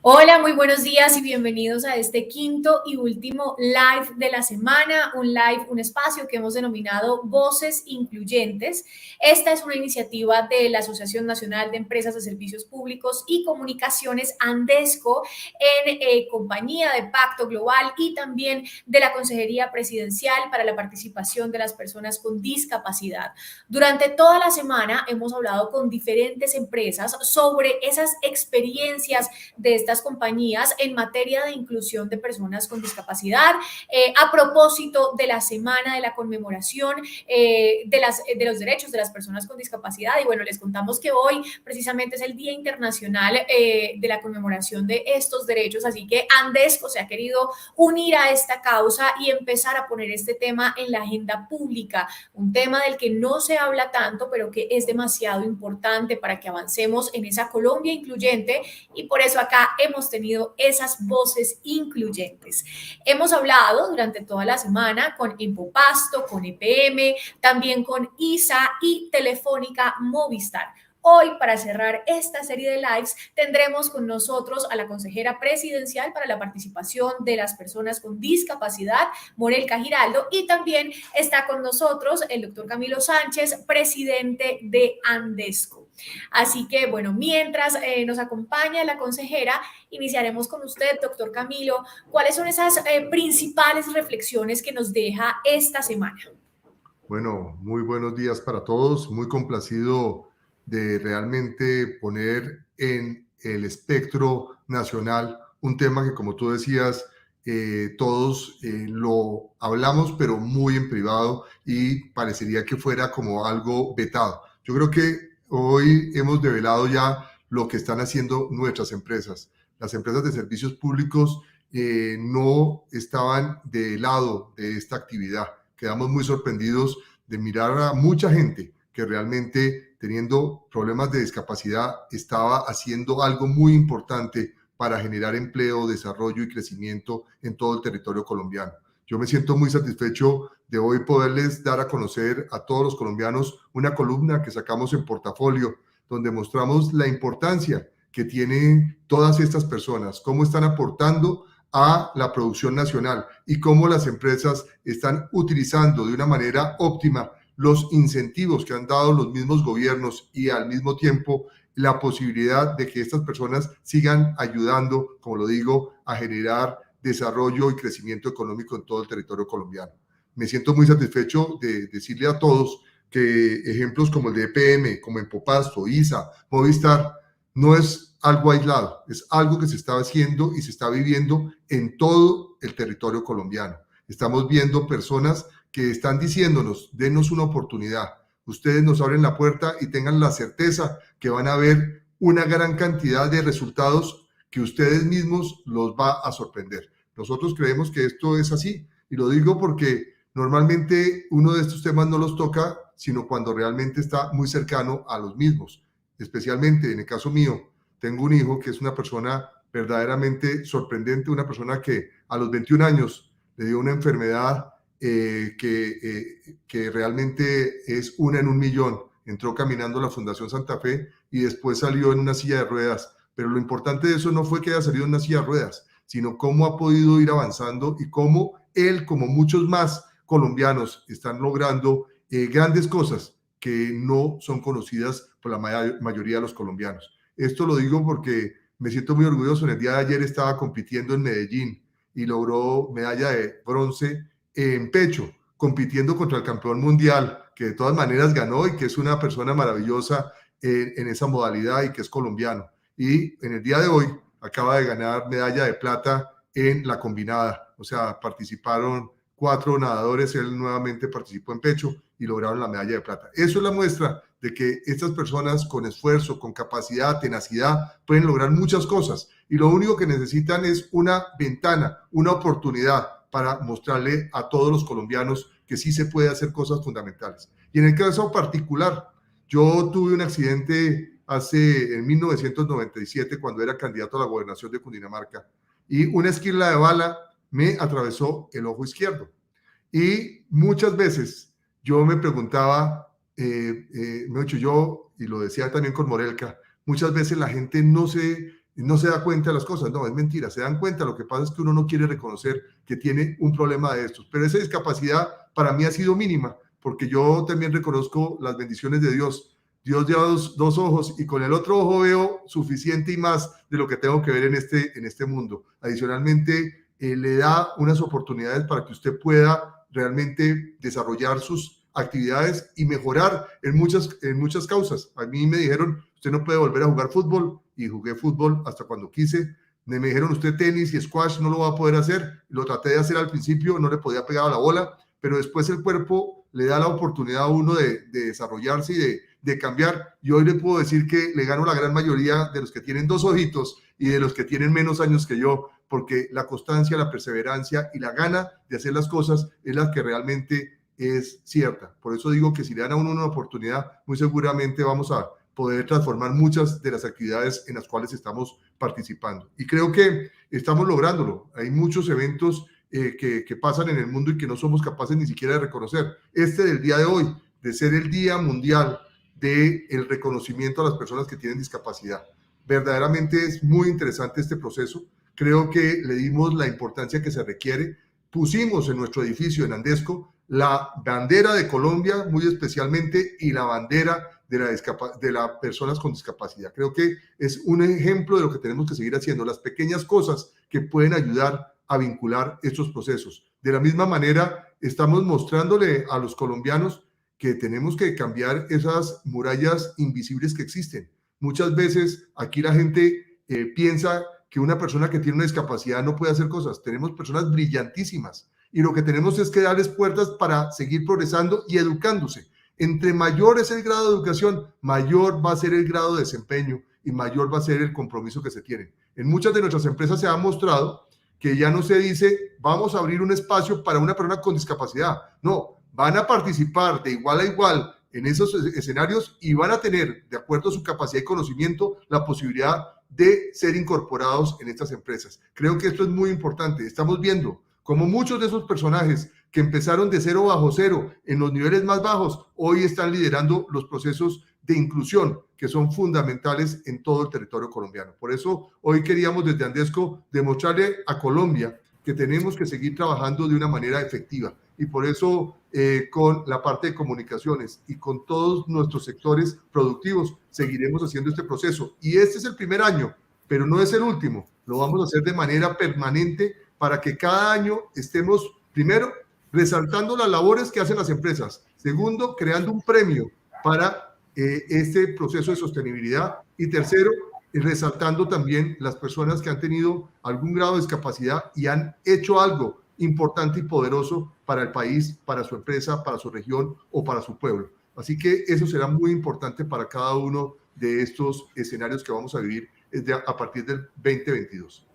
Hola, muy buenos días y bienvenidos a este quinto y último live de la semana, un espacio que hemos denominado Voces Incluyentes. Esta es una iniciativa de la Asociación Nacional de Empresas de Servicios Públicos y Comunicaciones, Andesco, en compañía de Pacto Global y también de la Consejería Presidencial para la Participación de las Personas con Discapacidad. Durante toda la semana hemos hablado con diferentes empresas sobre esas experiencias de estas compañías en materia de inclusión de personas con discapacidad, a propósito de la semana de la conmemoración de los derechos de las personas con discapacidad. Y bueno, les contamos que hoy precisamente es el Día Internacional de la conmemoración de estos derechos, así que Andesco se ha querido unir a esta causa y empezar a poner este tema en la agenda pública, un tema del que no se habla tanto, pero que es demasiado importante para que avancemos en esa Colombia incluyente, y por eso acá hemos tenido esas voces incluyentes. Hemos hablado durante toda la semana con Empopasto, con EPM, también con ISA y Telefónica Movistar. Hoy, para cerrar esta serie de lives, tendremos con nosotros a la consejera presidencial para la participación de las personas con discapacidad, Morelka Giraldo, y también está con nosotros el doctor Camilo Sánchez, presidente de Andesco. Así que, bueno, mientras nos acompaña la consejera, iniciaremos con usted, doctor Camilo. ¿Cuáles son esas principales reflexiones que nos deja esta semana? Bueno, muy buenos días para todos. Muy complacido de realmente poner en el espectro nacional un tema que, como tú decías, todos lo hablamos, pero muy en privado, y parecería que fuera como algo vetado. Yo creo que hoy hemos develado ya lo que están haciendo nuestras empresas. Las empresas de servicios públicos no estaban del lado de esta actividad. Quedamos muy sorprendidos de mirar a mucha gente que realmente, teniendo problemas de discapacidad, estaba haciendo algo muy importante para generar empleo, desarrollo y crecimiento en todo el territorio colombiano. Yo me siento muy satisfecho de hoy poderles dar a conocer a todos los colombianos una columna que sacamos en Portafolio, donde mostramos la importancia que tienen todas estas personas, cómo están aportando a la producción nacional y cómo las empresas están utilizando de una manera óptima los incentivos que han dado los mismos gobiernos, y al mismo tiempo la posibilidad de que estas personas sigan ayudando, como lo digo, a generar desarrollo y crecimiento económico en todo el territorio colombiano. Me siento muy satisfecho de decirle a todos que ejemplos como el de EPM, como Empopasto, ISA, Movistar, no es algo aislado, es algo que se está haciendo y se está viviendo en todo el territorio colombiano. Estamos viendo personas que están diciéndonos: denos una oportunidad, ustedes nos abren la puerta y tengan la certeza que van a ver una gran cantidad de resultados que ustedes mismos los va a sorprender. Nosotros creemos que esto es así, y lo digo porque normalmente uno de estos temas no los toca sino cuando realmente está muy cercano a los mismos. Especialmente en el caso mío, tengo un hijo que es una persona verdaderamente sorprendente, una persona que a los 21 años le dio una enfermedad que realmente es una en un millón. Entró caminando a la Fundación Santa Fe y después salió en una silla de ruedas. Pero lo importante de eso no fue que haya salido en una silla de ruedas, sino cómo ha podido ir avanzando y cómo él, como muchos más colombianos, están logrando grandes cosas que no son conocidas por la mayoría de los colombianos. Esto lo digo porque me siento muy orgulloso. En el día de ayer estaba compitiendo en Medellín y logró medalla de bronce en pecho, compitiendo contra el campeón mundial, que de todas maneras ganó y que es una persona maravillosa en esa modalidad y que es colombiano. Y en el día de hoy acaba de ganar medalla de plata en la combinada. O sea, participaron 4 nadadores, él nuevamente participó en pecho y lograron la medalla de plata. Eso es la muestra de que estas personas con esfuerzo, con capacidad, tenacidad, pueden lograr muchas cosas, y lo único que necesitan es una ventana, una oportunidad para mostrarle a todos los colombianos que sí se puede hacer cosas fundamentales. Y en el caso particular, yo tuve un accidente en 1997 cuando era candidato a la gobernación de Cundinamarca, y una esquila de bala me atravesó el ojo izquierdo. Y muchas veces yo me preguntaba, y lo decía también con Morelka, muchas veces la gente no se no se da cuenta de las cosas. No, es mentira, se dan cuenta. Lo que pasa es que uno no quiere reconocer que tiene un problema de estos. Pero esa discapacidad para mí ha sido mínima, porque yo también reconozco las bendiciones de Dios. Dios dio dos ojos y con el otro ojo veo suficiente y más de lo que tengo que ver en este mundo. Adicionalmente, le da unas oportunidades para que usted pueda realmente desarrollar sus actividades y mejorar en muchas causas. A mí me dijeron, usted no puede volver a jugar fútbol, y jugué fútbol hasta cuando quise. Me dijeron, usted tenis y squash no lo va a poder hacer. Lo traté de hacer al principio, no le podía pegar a la bola, pero después el cuerpo le da la oportunidad a uno de desarrollarse y de cambiar. Y hoy le puedo decir que le gano la gran mayoría de los que tienen dos ojitos y de los que tienen menos años que yo, porque la constancia, la perseverancia y la gana de hacer las cosas es la que realmente es cierta. Por eso digo que si le dan a uno una oportunidad, muy seguramente vamos a poder transformar muchas de las actividades en las cuales estamos participando. Y creo que estamos lográndolo. Hay muchos eventos que pasan en el mundo y que no somos capaces ni siquiera de reconocer. Este del día de hoy, de ser el Día Mundial del reconocimiento a las personas que tienen discapacidad. Verdaderamente es muy interesante este proceso. Creo que le dimos la importancia que se requiere. Pusimos en nuestro edificio en Andesco la bandera de Colombia, muy especialmente, y la bandera de las personas con discapacidad. Creo que es un ejemplo de lo que tenemos que seguir haciendo, las pequeñas cosas que pueden ayudar a vincular estos procesos. De la misma manera, estamos mostrándole a los colombianos que tenemos que cambiar esas murallas invisibles que existen. Muchas veces aquí la gente piensa que una persona que tiene una discapacidad no puede hacer cosas. Tenemos personas brillantísimas y lo que tenemos es que darles puertas para seguir progresando y educándose. Entre mayor es el grado de educación, mayor va a ser el grado de desempeño y mayor va a ser el compromiso que se tiene. En muchas de nuestras empresas se ha mostrado que ya no se dice vamos a abrir un espacio para una persona con discapacidad. No, van a participar de igual a igual en esos escenarios y van a tener, de acuerdo a su capacidad y conocimiento, la posibilidad de ser incorporados en estas empresas. Creo que esto es muy importante. Estamos viendo como muchos de esos personajes que empezaron de cero bajo cero en los niveles más bajos, hoy están liderando los procesos de inclusión que son fundamentales en todo el territorio colombiano. Por eso hoy queríamos desde Andesco demostrarle a Colombia que tenemos que seguir trabajando de una manera efectiva y por eso con la parte de comunicaciones y con todos nuestros sectores productivos seguiremos haciendo este proceso. Y este es el primer año, pero no es el último. Lo vamos a hacer de manera permanente para que cada año estemos, primero, resaltando las labores que hacen las empresas. Segundo, creando un premio para este proceso de sostenibilidad. Y tercero, resaltando también las personas que han tenido algún grado de discapacidad y han hecho algo importante y poderoso para el país, para su empresa, para su región o para su pueblo. Así que eso será muy importante para cada uno de estos escenarios que vamos a vivir a partir del 2022.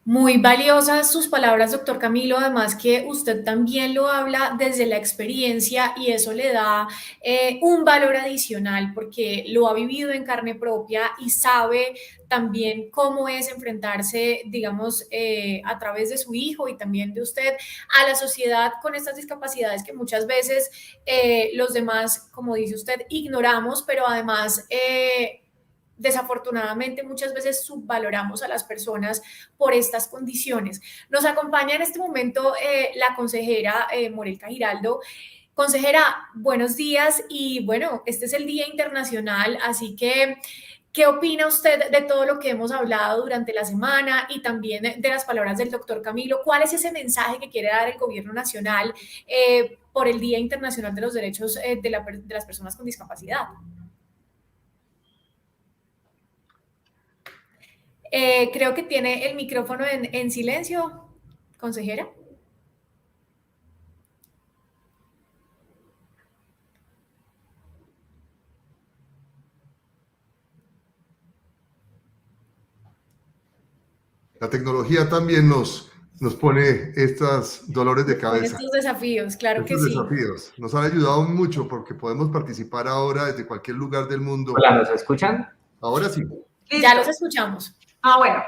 Muy valiosas sus palabras, doctor Camilo, además que usted también lo habla desde la experiencia y eso le da un valor adicional porque lo ha vivido en carne propia y sabe también cómo es enfrentarse, digamos, a través de su hijo y también de usted a la sociedad con estas discapacidades que muchas veces los demás, como dice usted, ignoramos, pero además desafortunadamente muchas veces subvaloramos a las personas por estas condiciones. Nos acompaña en este momento la consejera Morelka Giraldo. Consejera, buenos días y bueno, este es el Día Internacional, así que ¿qué opina usted de todo lo que hemos hablado durante la semana y también de las palabras del doctor Camilo? ¿Cuál es ese mensaje que quiere dar el gobierno nacional por el Día Internacional de los Derechos de las Personas con Discapacidad? Creo que tiene el micrófono en silencio, consejera. La tecnología también nos pone estos dolores de cabeza. Estos desafíos, claro que sí. Estos desafíos nos han ayudado mucho porque podemos participar ahora desde cualquier lugar del mundo. Hola, ¿nos escuchan? Ahora sí. ¿Listo? Ya los escuchamos. Bueno.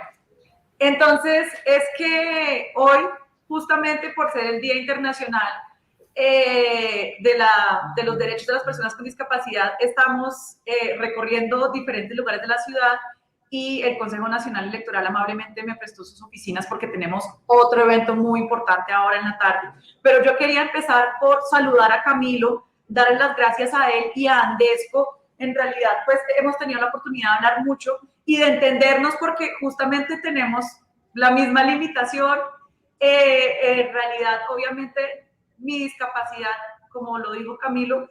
Entonces, es que hoy, justamente por ser el Día Internacional de los Derechos de las Personas con Discapacidad, estamos recorriendo diferentes lugares de la ciudad y el Consejo Nacional Electoral amablemente me prestó sus oficinas porque tenemos otro evento muy importante ahora en la tarde. Pero yo quería empezar por saludar a Camilo, darle las gracias a él y a Andesco. En realidad, pues hemos tenido la oportunidad de hablar mucho y de entendernos porque justamente tenemos la misma limitación. En realidad, obviamente, mi discapacidad, como lo dijo Camilo,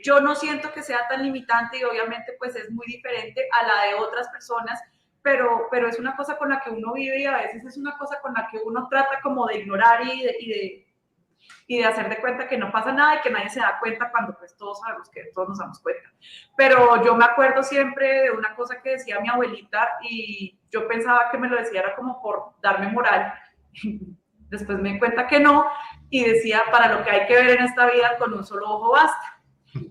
yo no siento que sea tan limitante y obviamente pues es muy diferente a la de otras personas, pero es una cosa con la que uno vive y a veces es una cosa con la que uno trata como de ignorar y de hacer de cuenta que no pasa nada y que nadie se da cuenta cuando pues todos sabemos que todos nos damos cuenta. Pero yo me acuerdo siempre de una cosa que decía mi abuelita y yo pensaba que me lo decía era como por darme moral. Después me di cuenta que no y decía, para lo que hay que ver en esta vida con un solo ojo basta.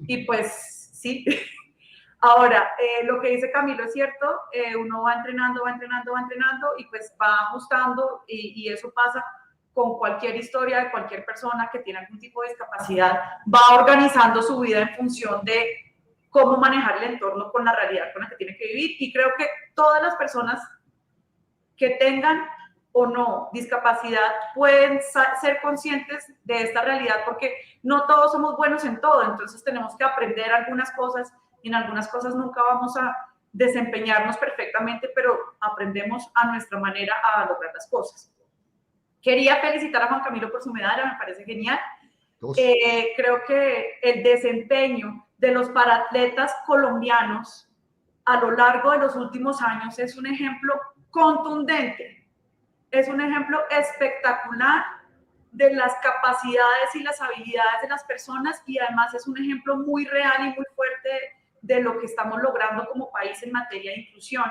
Y pues sí. Ahora, lo que dice Camilo es cierto, uno va entrenando y pues va ajustando y eso pasa con cualquier historia de cualquier persona que tiene algún tipo de discapacidad, va organizando su vida en función de cómo manejar el entorno con la realidad con la que tiene que vivir y creo que todas las personas que tengan o no discapacidad pueden ser conscientes de esta realidad porque no todos somos buenos en todo, entonces tenemos que aprender algunas cosas y en algunas cosas nunca vamos a desempeñarnos perfectamente, pero aprendemos a nuestra manera a lograr las cosas. Quería felicitar a Juan Camilo por su medalla, me parece genial. Creo que el desempeño de los paratletas colombianos a lo largo de los últimos años es un ejemplo contundente, es un ejemplo espectacular de las capacidades y las habilidades de las personas y además es un ejemplo muy real y muy fuerte de lo que estamos logrando como país en materia de inclusión.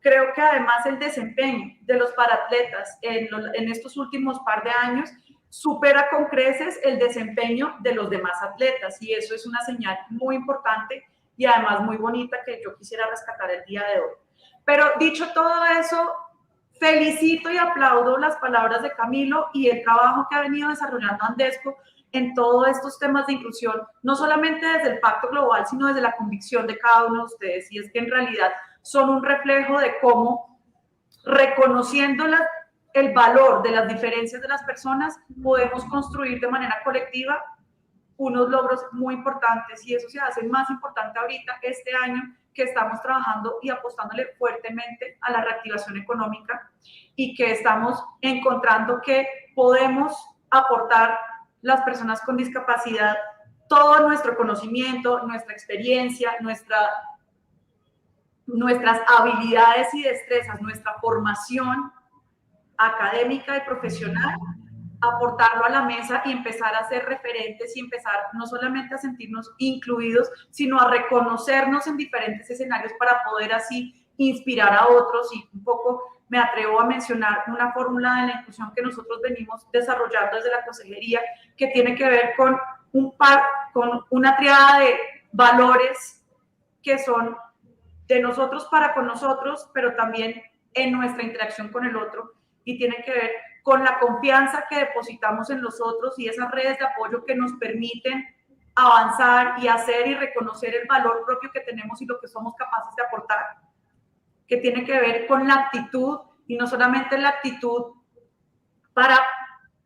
Creo que además el desempeño de los paratletas en estos últimos par de años supera con creces el desempeño de los demás atletas y eso es una señal muy importante y además muy bonita que yo quisiera rescatar el día de hoy. Pero dicho todo eso, felicito y aplaudo las palabras de Camilo y el trabajo que ha venido desarrollando Andesco en todos estos temas de inclusión, no solamente desde el Pacto Global, sino desde la convicción de cada uno de ustedes. Y es que en realidad son un reflejo de cómo, reconociendo el valor de las diferencias de las personas, podemos construir de manera colectiva unos logros muy importantes y eso se hace más importante ahorita, este año, que estamos trabajando y apostándole fuertemente a la reactivación económica y que estamos encontrando que podemos aportar las personas con discapacidad todo nuestro conocimiento, nuestra experiencia, nuestras habilidades y destrezas, nuestra formación académica y profesional, aportarlo a la mesa y empezar a ser referentes y empezar no solamente a sentirnos incluidos, sino a reconocernos en diferentes escenarios para poder así inspirar a otros. Y un poco me atrevo a mencionar una fórmula de la inclusión que nosotros venimos desarrollando desde la consejería, que tiene que ver con con una triada de valores que son de nosotros para con nosotros, pero también en nuestra interacción con el otro, y tiene que ver con la confianza que depositamos en los otros y esas redes de apoyo que nos permiten avanzar y hacer y reconocer el valor propio que tenemos y lo que somos capaces de aportar, que tiene que ver con la actitud, y no solamente la actitud para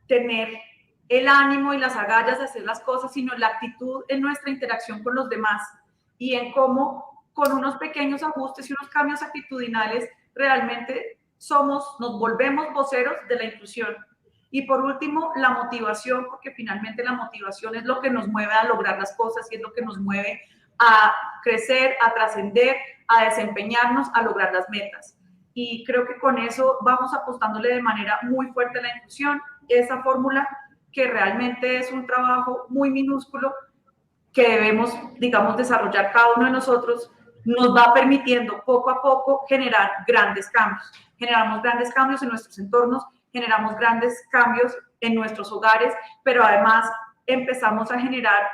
tener el ánimo y las agallas de hacer las cosas, sino la actitud en nuestra interacción con los demás y en cómo con unos pequeños ajustes y unos cambios actitudinales realmente nos volvemos voceros de la inclusión. Y por último, la motivación, porque finalmente la motivación es lo que nos mueve a lograr las cosas y es lo que nos mueve a crecer, a trascender, a desempeñarnos, a lograr las metas. Y creo que con eso vamos apostándole de manera muy fuerte a la inclusión, esa fórmula que realmente es un trabajo muy minúsculo que debemos, digamos, desarrollar cada uno de nosotros, nos va permitiendo poco a poco generar grandes cambios. Generamos grandes cambios en nuestros entornos, generamos grandes cambios en nuestros hogares, pero además empezamos a generar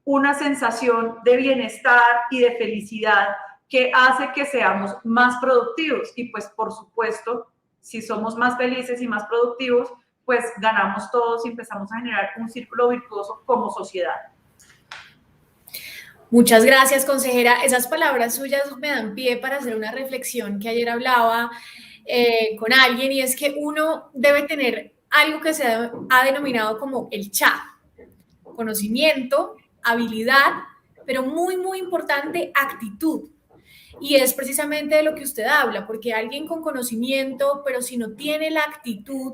una sensación de bienestar y de felicidad que hace que seamos más productivos. Y pues, por supuesto, si somos más felices y más productivos, pues ganamos todos y empezamos a generar un círculo virtuoso como sociedad. Muchas gracias, consejera. Esas palabras suyas me dan pie para hacer una reflexión que ayer hablaba con alguien, y es que uno debe tener algo que se ha denominado como el CHA: conocimiento, habilidad, pero muy, muy importante, actitud. Y es precisamente de lo que usted habla, porque alguien con conocimiento, pero si no tiene la actitud,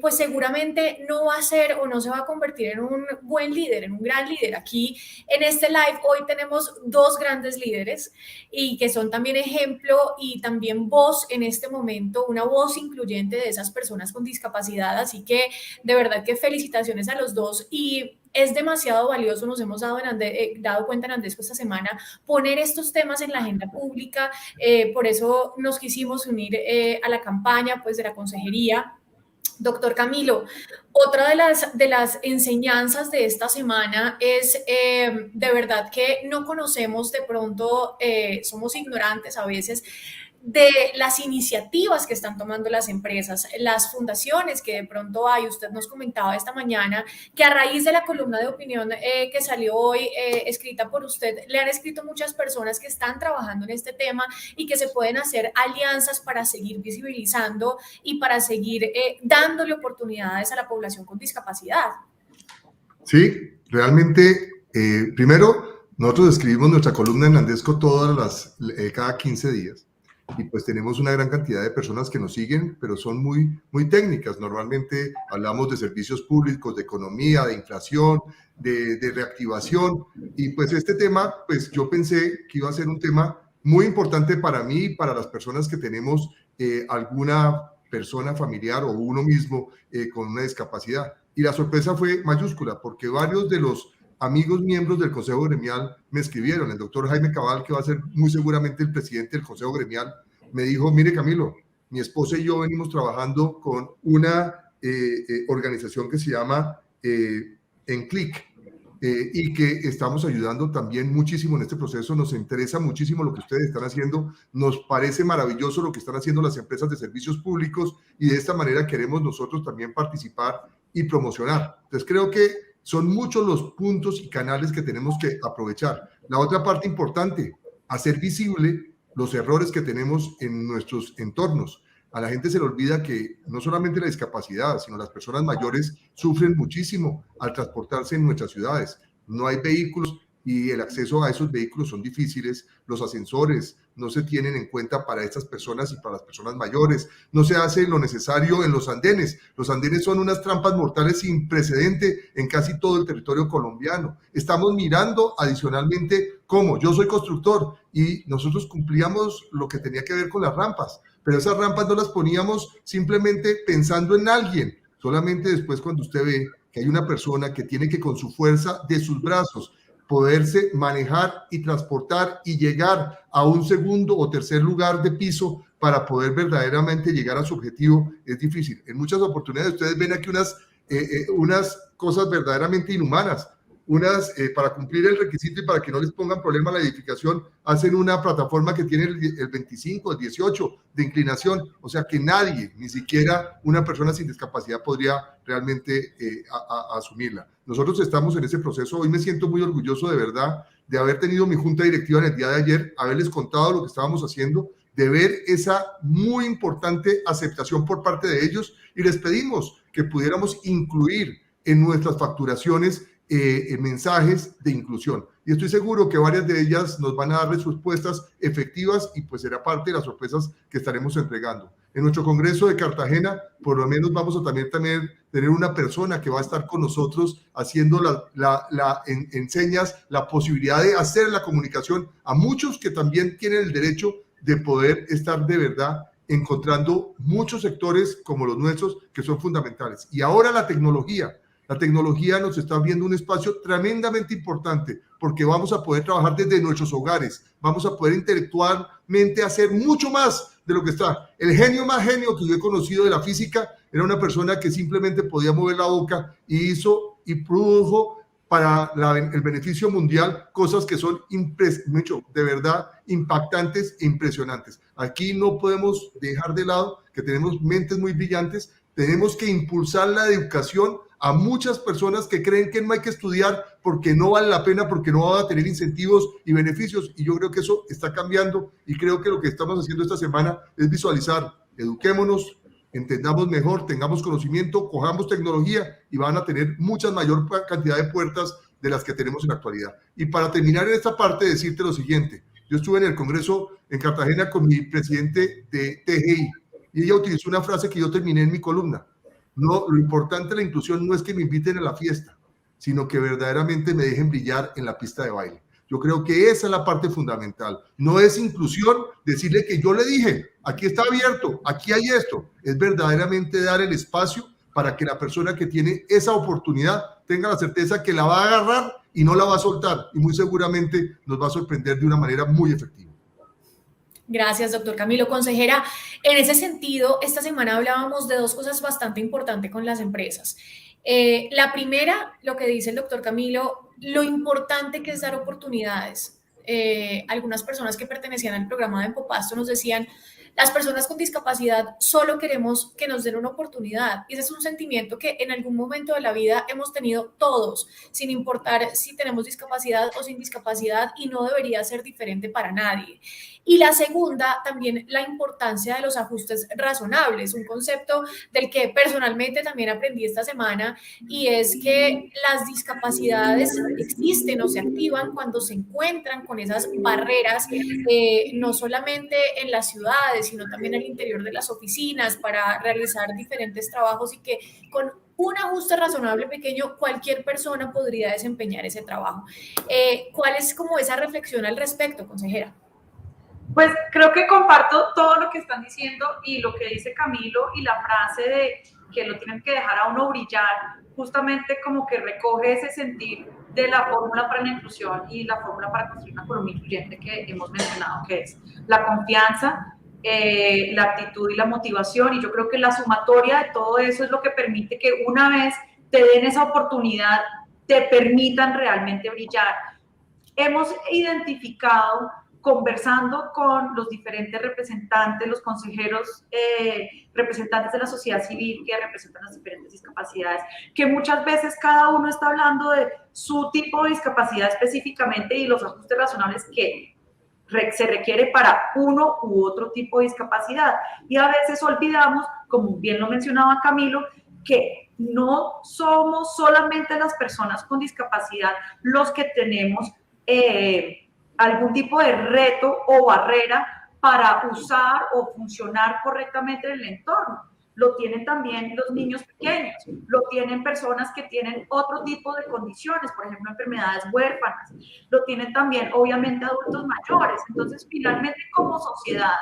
pues seguramente no va a ser o no se va a convertir en un buen líder, en un gran líder. Aquí en este live hoy tenemos dos grandes líderes y que son también ejemplo y también voz en este momento, una voz incluyente de esas personas con discapacidad. Así que de verdad que felicitaciones a los dos, y es demasiado valioso, nos hemos dado cuenta en Andesco esta semana, poner estos temas en la agenda pública. Por eso nos quisimos unir a la campaña pues, de la consejería. Doctor Camilo, otra de las enseñanzas de esta semana es de verdad que no conocemos de pronto, somos ignorantes a veces de las iniciativas que están tomando las empresas, las fundaciones que de pronto hay. Usted nos comentaba esta mañana que a raíz de la columna de opinión que salió hoy, escrita por usted, le han escrito muchas personas que están trabajando en este tema y que se pueden hacer alianzas para seguir visibilizando y para seguir dándole oportunidades a la población con discapacidad. Sí, realmente, primero, nosotros escribimos nuestra columna en Andesco cada 15 días. Y pues tenemos una gran cantidad de personas que nos siguen, pero son muy, muy técnicas. Normalmente hablamos de servicios públicos, de economía, de inflación, de reactivación. Y pues este tema, pues yo pensé que iba a ser un tema muy importante para mí y para las personas que tenemos alguna persona familiar o uno mismo con una discapacidad. Y la sorpresa fue mayúscula, porque varios de los amigos miembros del Consejo Gremial me escribieron. El doctor Jaime Cabal, que va a ser muy seguramente el presidente del Consejo Gremial, me dijo: mire, Camilo, mi esposa y yo venimos trabajando con una organización que se llama Enclic, y que estamos ayudando también muchísimo en este proceso. Nos interesa muchísimo lo que ustedes están haciendo, nos parece maravilloso lo que están haciendo las empresas de servicios públicos, y de esta manera queremos nosotros también participar y promocionar. Entonces creo que son muchos los puntos y canales que tenemos que aprovechar. La otra parte importante, hacer visible los errores que tenemos en nuestros entornos. A la gente se le olvida que no solamente la discapacidad, sino las personas mayores sufren muchísimo al transportarse en nuestras ciudades. No hay vehículos y el acceso a esos vehículos son difíciles. Los ascensores no se tienen en cuenta para estas personas y para las personas mayores. No se hace lo necesario en los andenes. Los andenes son unas trampas mortales sin precedente en casi todo el territorio colombiano. Estamos mirando adicionalmente cómo. Yo soy constructor y nosotros cumplíamos lo que tenía que ver con las rampas, pero esas rampas no las poníamos simplemente pensando en alguien. Solamente después, cuando usted ve que hay una persona que tiene que, con su fuerza de sus brazos, poderse manejar y transportar y llegar a un segundo o tercer lugar de piso para poder verdaderamente llegar a su objetivo, es difícil. En muchas oportunidades ustedes ven aquí unas cosas verdaderamente inhumanas. Para cumplir el requisito y para que no les pongan problema a la edificación, hacen una plataforma que tiene el 25, el 18 de inclinación, o sea que nadie, ni siquiera una persona sin discapacidad, podría realmente asumirla. Nosotros estamos en ese proceso. Hoy me siento muy orgulloso de verdad de haber tenido mi junta directiva en el día de ayer, haberles contado lo que estábamos haciendo, de ver esa muy importante aceptación por parte de ellos, y les pedimos que pudiéramos incluir en nuestras facturaciones mensajes de inclusión, y estoy seguro que varias de ellas nos van a dar respuestas efectivas, y pues será parte de las sorpresas que estaremos entregando. En nuestro congreso de Cartagena, por lo menos vamos a también tener una persona que va a estar con nosotros haciendo enseñas, la posibilidad de hacer la comunicación a muchos que también tienen el derecho de poder estar de verdad encontrando muchos sectores como los nuestros que son fundamentales. Y ahora la tecnología nos está abriendo un espacio tremendamente importante, porque vamos a poder trabajar desde nuestros hogares, vamos a poder intelectualmente hacer mucho más de lo que está. El genio más genio que yo he conocido de la física era una persona que simplemente podía mover la boca y hizo y produjo para el beneficio mundial cosas que son de verdad impactantes e impresionantes. Aquí no podemos dejar de lado que tenemos mentes muy brillantes. Tenemos que impulsar la educación a muchas personas que creen que no hay que estudiar porque no vale la pena, porque no va a tener incentivos y beneficios, y yo creo que eso está cambiando, y creo que lo que estamos haciendo esta semana es visualizar, eduquémonos, entendamos mejor, tengamos conocimiento, cojamos tecnología y van a tener mucha mayor cantidad de puertas de las que tenemos en la actualidad. Y para terminar en esta parte, decirte lo siguiente: yo estuve en el Congreso en Cartagena con mi presidente de TGI y ella utilizó una frase que yo terminé en mi columna. No, lo importante de la inclusión no es que me inviten a la fiesta, sino que verdaderamente me dejen brillar en la pista de baile. Yo creo que esa es la parte fundamental. No es inclusión decirle que yo le dije, aquí está abierto, aquí hay esto. Es verdaderamente dar el espacio para que la persona que tiene esa oportunidad tenga la certeza que la va a agarrar y no la va a soltar. Y muy seguramente nos va a sorprender de una manera muy efectiva. Gracias, doctor Camilo. Consejera, en ese sentido, esta semana hablábamos de dos cosas bastante importantes con las empresas. La primera, lo que dice el doctor Camilo, lo importante que es dar oportunidades. Algunas personas que pertenecían al programa de Empopasto nos decían, las personas con discapacidad solo queremos que nos den una oportunidad. Y ese es un sentimiento que en algún momento de la vida hemos tenido todos, sin importar si tenemos discapacidad o sin discapacidad, y no debería ser diferente para nadie. Y la segunda, también la importancia de los ajustes razonables, un concepto del que personalmente también aprendí esta semana, y es que las discapacidades existen o se activan cuando se encuentran con esas barreras, no solamente en las ciudades, sino también al interior de las oficinas para realizar diferentes trabajos, y que con un ajuste razonable pequeño cualquier persona podría desempeñar ese trabajo. ¿Cuál es como esa reflexión al respecto, consejera? Pues creo que comparto todo lo que están diciendo y lo que dice Camilo, y la frase de que lo tienen que dejar a uno brillar, justamente como que recoge ese sentir de la fórmula para la inclusión y la fórmula para construir una economía incluyente que hemos mencionado, que es la confianza, la actitud y la motivación. Y yo creo que la sumatoria de todo eso es lo que permite que una vez te den esa oportunidad, te permitan realmente brillar. Hemos identificado, conversando con los diferentes representantes, los consejeros, representantes de la sociedad civil que representan las diferentes discapacidades, que muchas veces cada uno está hablando de su tipo de discapacidad específicamente y los ajustes razonables que se requiere para uno u otro tipo de discapacidad. Y a veces olvidamos, como bien lo mencionaba Camilo, que no somos solamente las personas con discapacidad los que tenemos algún tipo de reto o barrera para usar o funcionar correctamente en el entorno. Lo tienen también los niños pequeños, lo tienen personas que tienen otro tipo de condiciones, por ejemplo, enfermedades huérfanas, lo tienen también, obviamente, adultos mayores. Entonces, finalmente, como sociedad,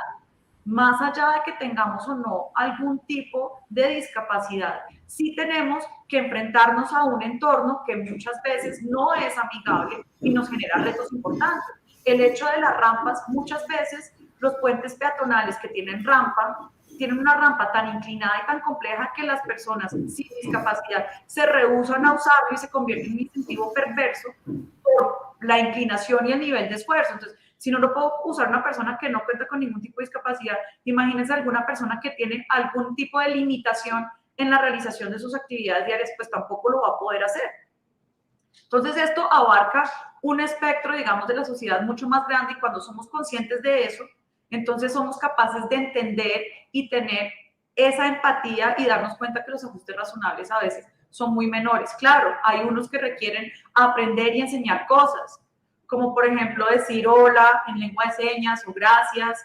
más allá de que tengamos o no algún tipo de discapacidad, sí tenemos que enfrentarnos a un entorno que muchas veces no es amigable y nos genera retos importantes. El hecho de las rampas, muchas veces los puentes peatonales que tienen rampa, tienen una rampa tan inclinada y tan compleja que las personas sin discapacidad se rehúsan a usarlo y se convierte en un incentivo perverso por la inclinación y el nivel de esfuerzo. Entonces, si no lo puedo usar una persona que no cuenta con ningún tipo de discapacidad, imagínense alguna persona que tiene algún tipo de limitación en la realización de sus actividades diarias, pues tampoco lo va a poder hacer. Entonces, esto abarca un espectro, digamos, de la sociedad mucho más grande, y cuando somos conscientes de eso, entonces somos capaces de entender y tener esa empatía y darnos cuenta que los ajustes razonables a veces son muy menores. Claro, hay unos que requieren aprender y enseñar cosas, como por ejemplo decir hola en lengua de señas o gracias.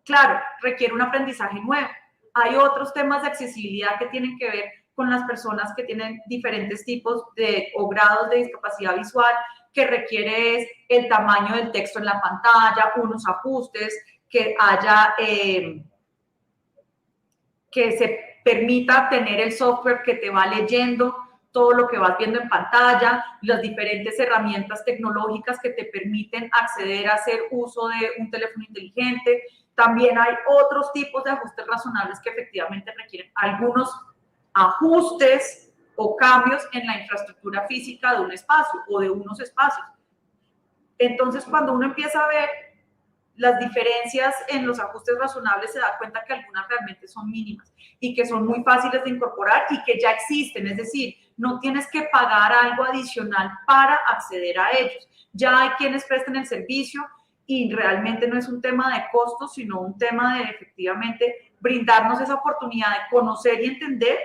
Claro, requiere un aprendizaje nuevo. Hay otros temas de accesibilidad que tienen que ver con las personas que tienen diferentes tipos de o grados de discapacidad visual, que requiere el tamaño del texto en la pantalla, unos ajustes, que haya, que se permita tener el software que te va leyendo todo lo que vas viendo en pantalla, las diferentes herramientas tecnológicas que te permiten acceder a hacer uso de un teléfono inteligente. También hay otros tipos de ajustes razonables que efectivamente requieren algunos ajustes o cambios en la infraestructura física de un espacio o de unos espacios. Entonces, cuando uno empieza a ver las diferencias en los ajustes razonables, se da cuenta que algunas realmente son mínimas y que son muy fáciles de incorporar y que ya existen. Es decir, no tienes que pagar algo adicional para acceder a ellos. Ya hay quienes prestan el servicio y realmente no es un tema de costos, sino un tema de efectivamente brindarnos esa oportunidad de conocer y entender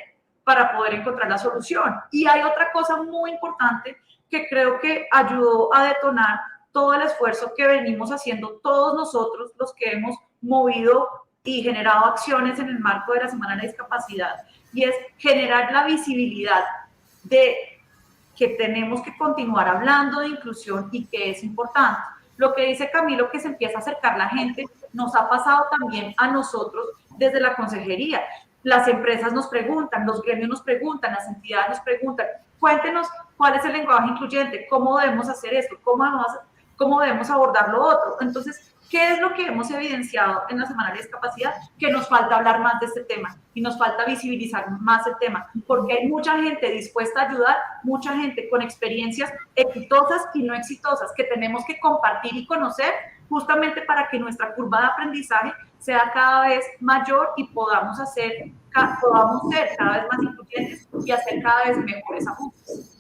para poder encontrar la solución. Y hay otra cosa muy importante que creo que ayudó a detonar todo el esfuerzo que venimos haciendo todos nosotros, los que hemos movido y generado acciones en el marco de la Semana de la Discapacidad, y es generar la visibilidad de que tenemos que continuar hablando de inclusión y que es importante. Lo que dice Camilo, que se empieza a acercar la gente, nos ha pasado también a nosotros desde la consejería. Las empresas nos preguntan, los gremios nos preguntan, las entidades nos preguntan, cuéntenos cuál es el lenguaje incluyente, cómo debemos hacer esto, cómo debemos abordar lo otro. Entonces, ¿qué es lo que hemos evidenciado en la Semana de Discapacidad? Que nos falta hablar más de este tema y nos falta visibilizar más el tema, porque hay mucha gente dispuesta a ayudar, mucha gente con experiencias exitosas y no exitosas que tenemos que compartir y conocer justamente para que nuestra curva de aprendizaje sea cada vez mayor y podamos ser cada vez más incluyentes y hacer cada vez mejores ajustes.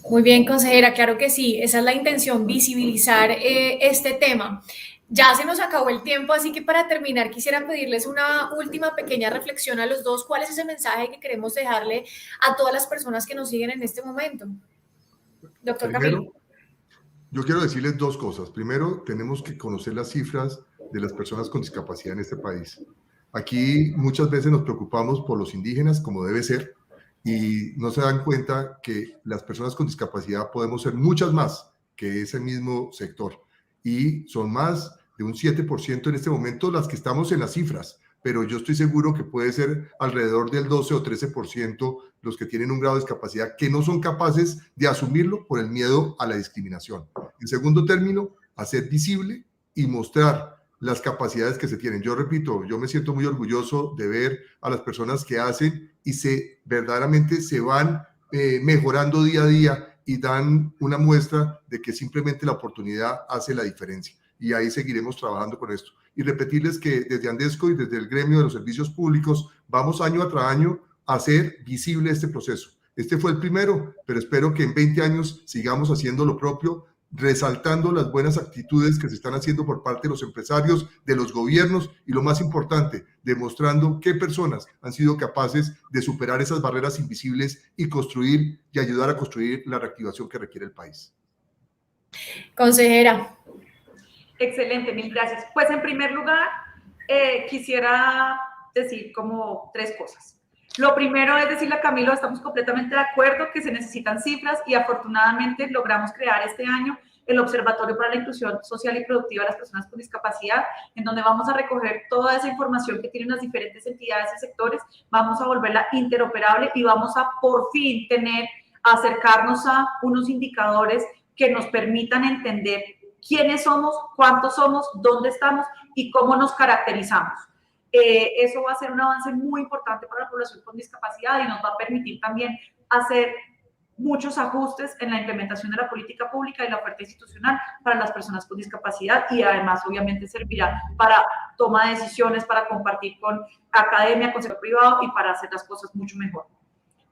Muy bien, consejera, claro que sí, esa es la intención, visibilizar este tema. Ya se nos acabó el tiempo, así que para terminar quisiera pedirles una última pequeña reflexión a los dos. ¿Cuál es ese mensaje que queremos dejarle a todas las personas que nos siguen en este momento? Doctor Camilo. Yo quiero decirles dos cosas. Primero, tenemos que conocer las cifras de las personas con discapacidad en este país. Aquí muchas veces nos preocupamos por los indígenas, como debe ser, y no se dan cuenta que las personas con discapacidad podemos ser muchas más que ese mismo sector. Y son más de un 7% en este momento las que estamos en las cifras, pero yo estoy seguro que puede ser alrededor del 12 o 13% los que tienen un grado de discapacidad que no son capaces de asumirlo por el miedo a la discriminación. En segundo término, hacer visible y mostrar las capacidades que se tienen. Yo repito, yo me siento muy orgulloso de ver a las personas que hacen y verdaderamente se van mejorando día a día y dan una muestra de que simplemente la oportunidad hace la diferencia. Y ahí seguiremos trabajando con esto. Y repetirles que desde Andesco y desde el gremio de los servicios públicos vamos año tras año a hacer visible este proceso. Este fue el primero, pero espero que en 20 años sigamos haciendo lo propio, resaltando las buenas actitudes que se están haciendo por parte de los empresarios, de los gobiernos y lo más importante, demostrando qué personas han sido capaces de superar esas barreras invisibles y construir y ayudar a construir la reactivación que requiere el país. Consejera. Excelente, mil gracias. Pues en primer lugar, quisiera decir como tres cosas. Lo primero es decirle a Camilo, estamos completamente de acuerdo que se necesitan cifras y afortunadamente logramos crear este año el Observatorio para la Inclusión Social y Productiva de las Personas con Discapacidad, en donde vamos a recoger toda esa información que tienen las diferentes entidades y sectores, vamos a volverla interoperable y vamos a por fin acercarnos a unos indicadores que nos permitan entender quiénes somos, cuántos somos, dónde estamos y cómo nos caracterizamos. Eso va a ser un avance muy importante para la población con discapacidad y nos va a permitir también hacer muchos ajustes en la implementación de la política pública y la oferta institucional para las personas con discapacidad y además obviamente servirá para toma de decisiones, para compartir con academia, con sector privado y para hacer las cosas mucho mejor.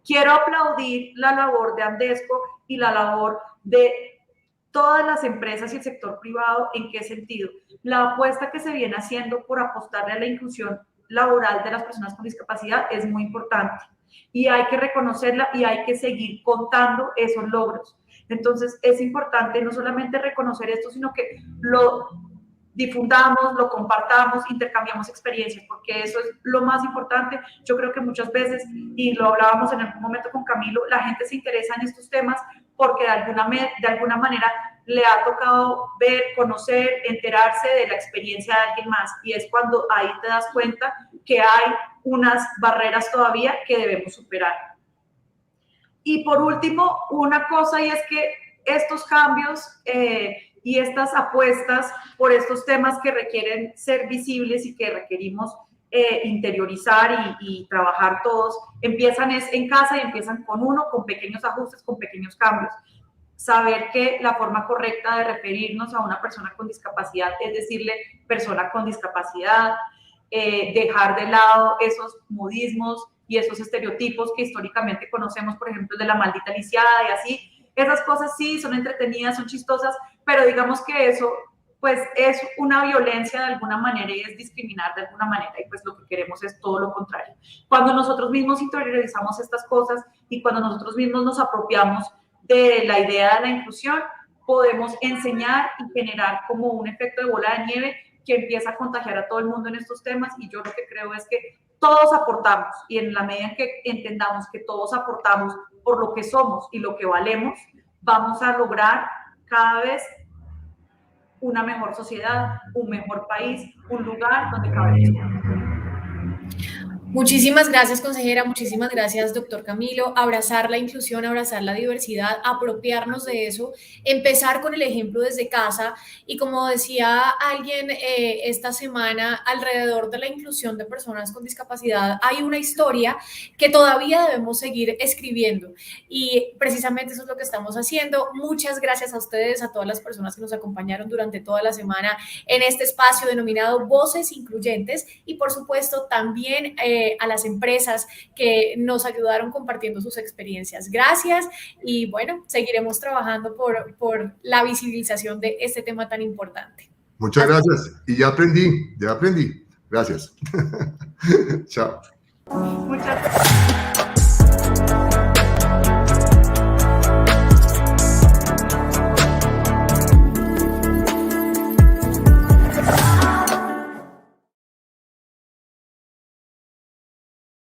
Quiero aplaudir la labor de Andesco y la labor de todas las empresas y el sector privado. ¿En qué sentido? La apuesta que se viene haciendo por apostarle a la inclusión laboral de las personas con discapacidad es muy importante y hay que reconocerla y hay que seguir contando esos logros. Entonces es importante no solamente reconocer esto, sino que lo difundamos, lo compartamos, intercambiamos experiencias, porque eso es lo más importante. Yo creo que muchas veces, y lo hablábamos en algún momento con Camilo, la gente se interesa en estos temas porque de alguna manera le ha tocado ver, conocer, enterarse de la experiencia de alguien más, y es cuando ahí te das cuenta que hay unas barreras todavía que debemos superar. Y por último, una cosa, y es que estos cambios y estas apuestas por estos temas que requieren ser visibles y que requerimos interiorizar y trabajar todos, empiezan en casa y empiezan con pequeños ajustes, con pequeños cambios. Saber que la forma correcta de referirnos a una persona con discapacidad es decirle persona con discapacidad, dejar de lado esos modismos y esos estereotipos que históricamente conocemos, por ejemplo, de la maldita lisiada y así. Esas cosas sí son entretenidas, son chistosas, pero digamos que eso pues es una violencia de alguna manera y es discriminar de alguna manera, y pues lo que queremos es todo lo contrario. Cuando nosotros mismos interiorizamos estas cosas y cuando nosotros mismos nos apropiamos de la idea de la inclusión, podemos enseñar y generar como un efecto de bola de nieve que empieza a contagiar a todo el mundo en estos temas, y yo lo que creo es que todos aportamos, y en la medida en que entendamos que todos aportamos por lo que somos y lo que valemos, vamos a lograr cada vez una mejor sociedad, un mejor país, un lugar donde cabemos. Muchísimas gracias, consejera. Muchísimas gracias, doctor Camilo. Abrazar la inclusión, abrazar la diversidad, apropiarnos de eso, empezar con el ejemplo desde casa. Y como decía alguien esta semana, alrededor de la inclusión de personas con discapacidad hay una historia que todavía debemos seguir escribiendo. Y precisamente eso es lo que estamos haciendo. Muchas gracias a ustedes, a todas las personas que nos acompañaron durante toda la semana en este espacio denominado Voces Incluyentes, y por supuesto también a las empresas que nos ayudaron compartiendo sus experiencias. Gracias, y bueno, seguiremos trabajando por la visibilización de este tema tan importante. Muchas gracias. Y ya aprendí. Gracias. Chao. Muchas gracias.